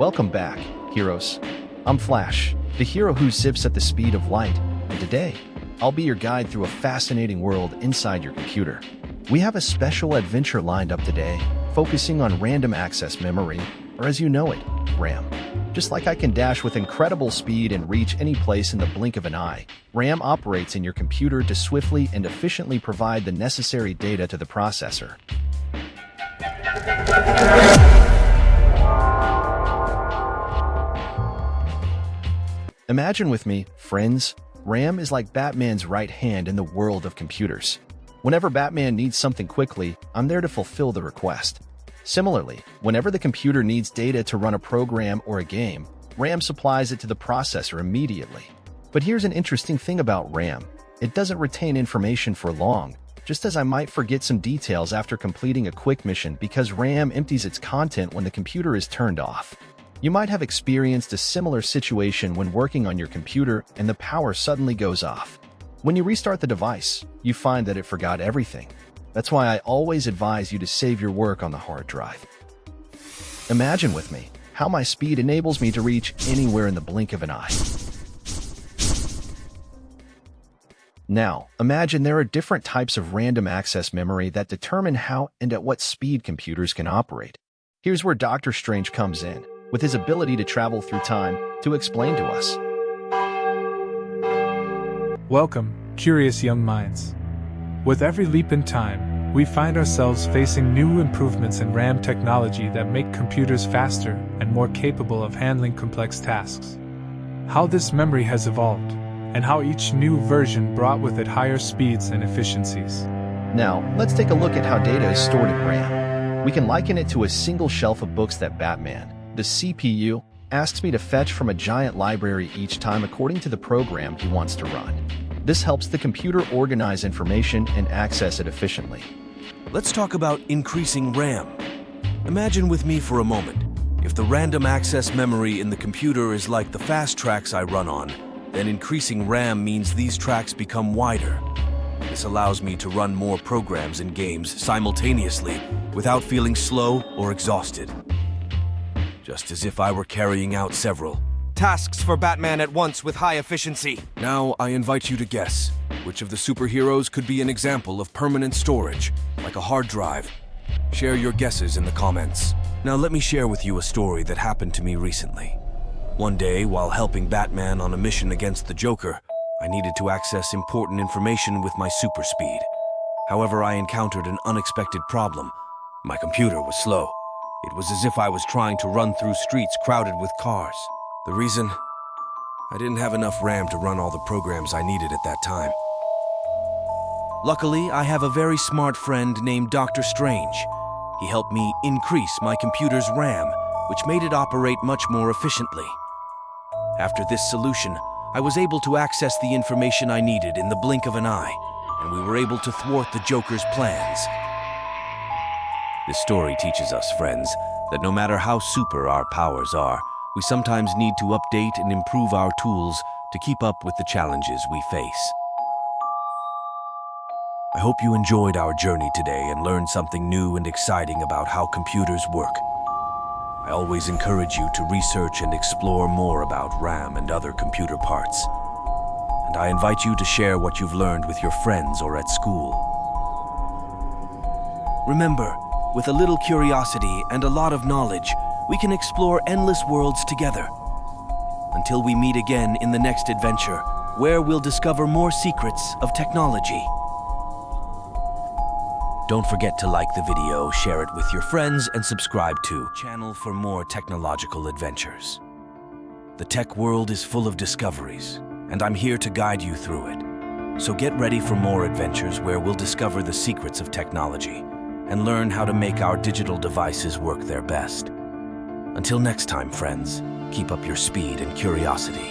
Welcome back, heroes. I'm Flash, the hero who zips at the speed of light, and today, I'll be your guide through a fascinating world inside your computer. We have a special adventure lined up today, focusing on random access memory, or as you know it, RAM. Just like I can dash with incredible speed and reach any place in the blink of an eye, RAM operates in your computer to swiftly and efficiently provide the necessary data to the processor. Imagine with me, friends, RAM is like Batman's right hand in the world of computers. Whenever Batman needs something quickly, I'm there to fulfill the request. Similarly, whenever the computer needs data to run a program or a game, RAM supplies it to the processor immediately. But here's an interesting thing about RAM. It doesn't retain information for long, just as I might forget some details after completing a quick mission because RAM empties its content when the computer is turned off. You might have experienced a similar situation when working on your computer and the power suddenly goes off. When you restart the device, you find that it forgot everything. That's why I always advise you to save your work on the hard drive. Imagine with me how my speed enables me to reach anywhere in the blink of an eye. Now, imagine there are different types of random access memory that determine how and at what speed computers can operate. Here's where Dr. Strange comes in, with his ability to travel through time, to explain to us. Welcome, curious young minds. With every leap in time, we find ourselves facing new improvements in RAM technology that make computers faster and more capable of handling complex tasks. How this memory has evolved, and how each new version brought with it higher speeds and efficiencies. Now, let's take a look at how data is stored in RAM. We can liken it to a single shelf of books that Batman, the CPU, asks me to fetch from a giant library each time according to the program he wants to run. This helps the computer organize information and access it efficiently. Let's talk about increasing RAM. Imagine with me for a moment, if the random access memory in the computer is like the fast tracks I run on, then increasing RAM means these tracks become wider. This allows me to run more programs and games simultaneously without feeling slow or exhausted. Just as if I were carrying out several tasks for Batman at once with high efficiency. Now I invite you to guess, which of the superheroes could be an example of permanent storage, like a hard drive? Share your guesses in the comments. Now let me share with you a story that happened to me recently. One day, while helping Batman on a mission against the Joker, I needed to access important information with my super speed. However, I encountered an unexpected problem. My computer was slow. It was as if I was trying to run through streets crowded with cars. The reason? I didn't have enough RAM to run all the programs I needed at that time. Luckily, I have a very smart friend named Dr. Strange. He helped me increase my computer's RAM, which made it operate much more efficiently. After this solution, I was able to access the information I needed in the blink of an eye, and we were able to thwart the Joker's plans. This story teaches us, friends, that no matter how super our powers are, we sometimes need to update and improve our tools to keep up with the challenges we face. I hope you enjoyed our journey today and learned something new and exciting about how computers work. I always encourage you to research and explore more about RAM and other computer parts. And I invite you to share what you've learned with your friends or at school. Remember, with a little curiosity and a lot of knowledge, we can explore endless worlds together. Until we meet again in the next adventure, where we'll discover more secrets of technology. Don't forget to like the video, share it with your friends, and subscribe to the channel for more technological adventures. The tech world is full of discoveries, and I'm here to guide you through it. So get ready for more adventures where we'll discover the secrets of technology and learn how to make our digital devices work their best. Until next time, friends, keep up your speed and curiosity.